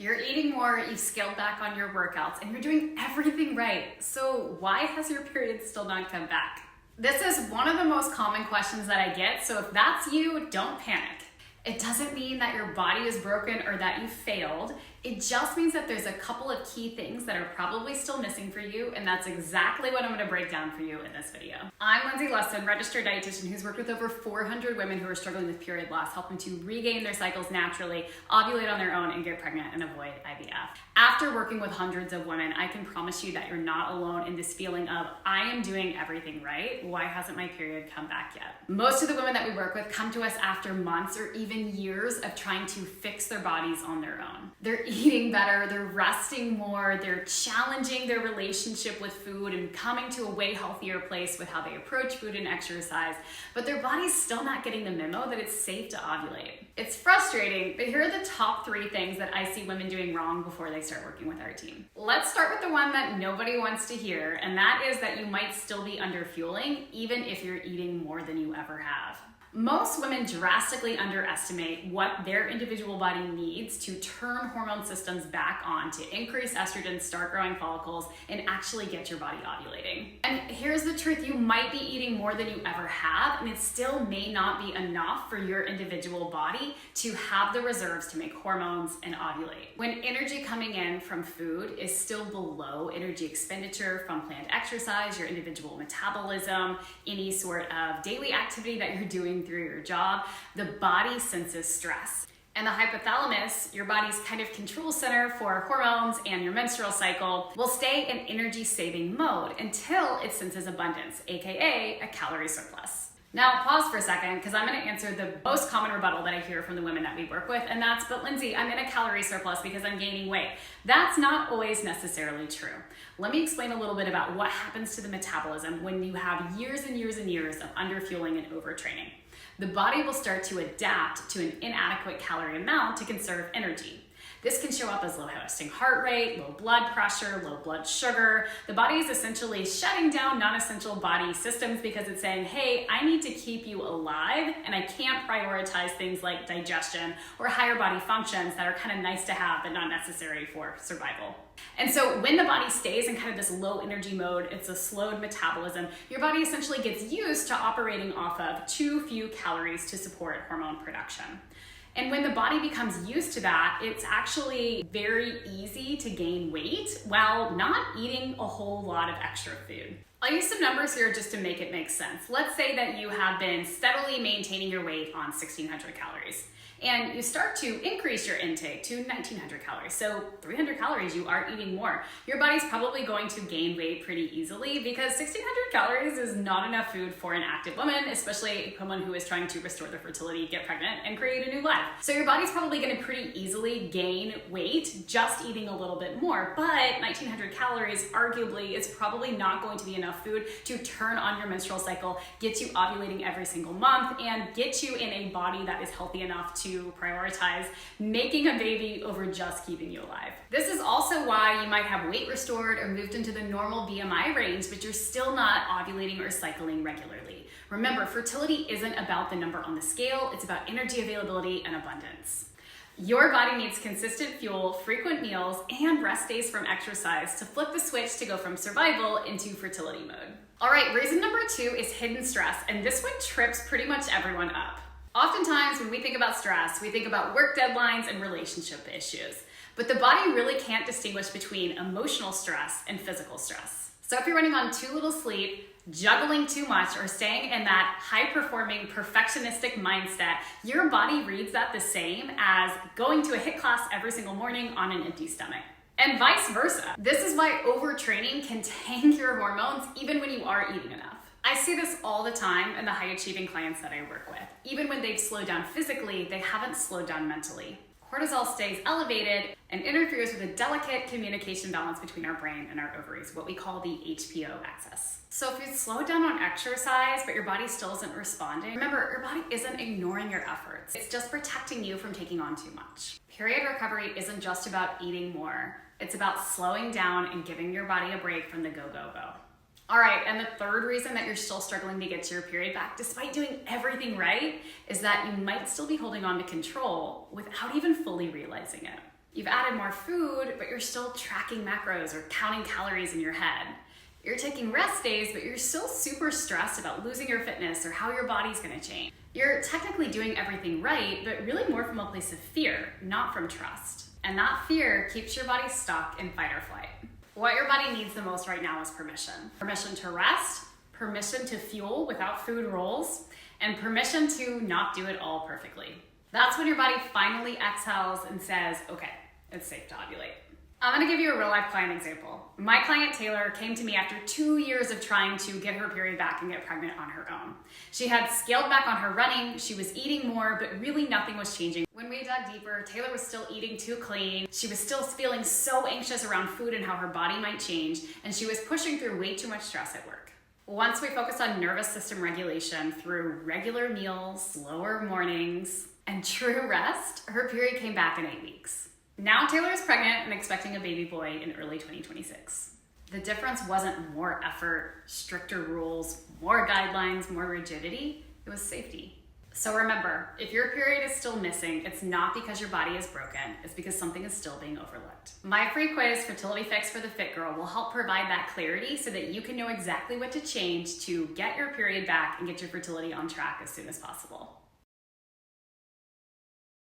You're eating more, you've scaled back on your workouts, and you're doing everything right. So why has your period still not come back? This is one of the most common questions that I get, so if that's you, don't panic. It doesn't mean that your body is broken or that you failed. It just means that there's a couple of key things that are probably still missing for you, and that's exactly what I'm gonna break down for you in this video. I'm Lindsay Lustin, registered dietitian who's worked with over 400 women who are struggling with period loss, helping to regain their cycles naturally, ovulate on their own, and get pregnant and avoid IVF. After working with hundreds of women, I can promise you that you're not alone in this feeling of, I am doing everything right, why hasn't my period come back yet? Most of the women that we work with come to us after months or even years of trying to fix their bodies on their own. They're eating better, they're resting more, they're challenging their relationship with food and coming to a way healthier place with how they approach food and exercise, but their body's still not getting the memo that it's safe to ovulate. It's frustrating, but here are the top 3 things that I see women doing wrong before they start working with our team. Let's start with the one that nobody wants to hear, and that is that you might still be under fueling even if you're eating more than you ever have. Most women drastically underestimate what their individual body needs to turn hormone systems back on to increase estrogen, start growing follicles, and actually get your body ovulating. And here's the truth, you might be eating more than you ever have, and it still may not be enough for your individual body to have the reserves to make hormones and ovulate. When energy coming in from food is still below energy expenditure from planned exercise, your individual metabolism, any sort of daily activity that you're doing through your job, the body senses stress. And the hypothalamus, your body's kind of control center for hormones and your menstrual cycle, will stay in energy saving mode until it senses abundance, aka a calorie surplus. Now pause for a second, because I'm gonna answer the most common rebuttal that I hear from the women that we work with, and that's, but Lindsay, I'm in a calorie surplus because I'm gaining weight. That's not always necessarily true. Let me explain a little bit about what happens to the metabolism when you have years and years and years of underfueling and overtraining. The body will start to adapt to an inadequate calorie amount to conserve energy. This can show up as low resting heart rate, low blood pressure, low blood sugar. The body is essentially shutting down non-essential body systems because it's saying, hey, I need to keep you alive and I can't prioritize things like digestion or higher body functions that are kind of nice to have but not necessary for survival. And so when the body stays in kind of this low energy mode, it's a slowed metabolism, your body essentially gets used to operating off of too few calories to support hormone production. And when the body becomes used to that, it's actually very easy to gain weight while not eating a whole lot of extra food. I'll use some numbers here just to make it make sense. Let's say that you have been steadily maintaining your weight on 1,600 calories. And you start to increase your intake to 1,900 calories. So 300 calories, you are eating more. Your body's probably going to gain weight pretty easily because 1,600 calories is not enough food for an active woman, especially someone who is trying to restore their fertility, get pregnant, and create a new life. So your body's probably gonna pretty easily gain weight just eating a little bit more, but 1,900 calories arguably is probably not going to be enough food to turn on your menstrual cycle, get you ovulating every single month, and get you in a body that is healthy enough to prioritize making a baby over just keeping you alive. This is also why you might have weight restored or moved into the normal BMI range, but you're still not ovulating or cycling regularly. Remember, fertility isn't about the number on the scale, it's about energy availability and abundance. Your body needs consistent fuel, frequent meals, and rest days from exercise to flip the switch to go from survival into fertility mode. All right, reason number 2 is hidden stress, and this one trips pretty much everyone up. Oftentimes when we think about stress, we think about work deadlines and relationship issues, but the body really can't distinguish between emotional stress and physical stress. So if you're running on too little sleep, juggling too much, or staying in that high-performing, perfectionistic mindset, your body reads that the same as going to a HIIT class every single morning on an empty stomach. And vice versa. This is why overtraining can tank your hormones even when you are eating enough. I see this all the time in the high-achieving clients that I work with. Even when they've slowed down physically, they haven't slowed down mentally. Cortisol stays elevated and interferes with a delicate communication balance between our brain and our ovaries, what we call the HPO axis. So if you slow down on exercise, but your body still isn't responding, remember, your body isn't ignoring your efforts. It's just protecting you from taking on too much. Period recovery isn't just about eating more. It's about slowing down and giving your body a break from the go, go, go. All right, and the third reason that you're still struggling to get your period back, despite doing everything right, is that you might still be holding on to control without even fully realizing it. You've added more food, but you're still tracking macros or counting calories in your head. You're taking rest days, but you're still super stressed about losing your fitness or how your body's gonna change. You're technically doing everything right, but really more from a place of fear, not from trust. And that fear keeps your body stuck in fight or flight. What your body needs the most right now is permission. Permission to rest, permission to fuel without food rules, and permission to not do it all perfectly. That's when your body finally exhales and says, okay, it's safe to ovulate. I'm gonna give you a real life client example. My client Taylor came to me after 2 years of trying to get her period back and get pregnant on her own. She had scaled back on her running, she was eating more, but really nothing was changing. When we dug deeper, Taylor was still eating too clean. She was still feeling so anxious around food and how her body might change, and she was pushing through way too much stress at work. Once we focused on nervous system regulation through regular meals, slower mornings, and true rest, her period came back in 8 weeks. Now Taylor is pregnant and expecting a baby boy in early 2026. The difference wasn't more effort, stricter rules, more guidelines, more rigidity, it was safety. So remember, if your period is still missing, it's not because your body is broken, it's because something is still being overlooked. My free quiz, Fertility Fix for the Fit Girl, will help provide that clarity so that you can know exactly what to change to get your period back and get your fertility on track as soon as possible.